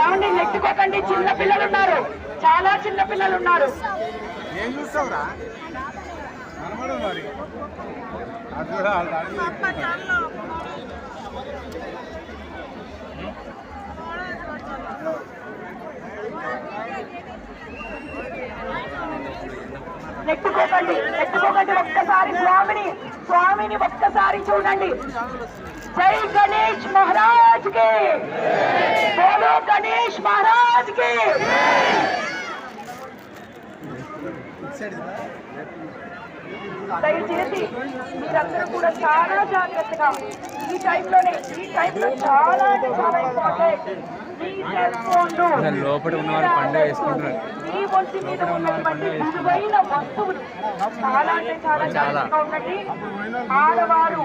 ఏమండి నెట్టుకోకండి, చిన్న పిల్లలు ఉన్నారు, చాలా చిన్న పిల్లలు ఉన్నారు. ఏం చూస్తావురా నెట్టుకోకండి, నెట్టుకోకండి. ఒక్కసారి స్వామిని ఒక్కసారి చూడండి. జై గణేష్ మహారాజ్ కి, బోలో గణేష్ మహారాజ్ కి. దయచేసి మీరందరూ కూడా చాలా జాగ్రత్తగా ఈ టైంలో చాలా ఇంపార్టెంట్. లోపల ఉన్న వాళ్ళు పండుగ వేసుకుంటున్నారు. ఈ ఒంటి మీద ఉన్నటువంటి విలువైన వస్తువులు చాలా అంటే చాలా జాగ్రత్తగా ఉండండి. ఆడవారు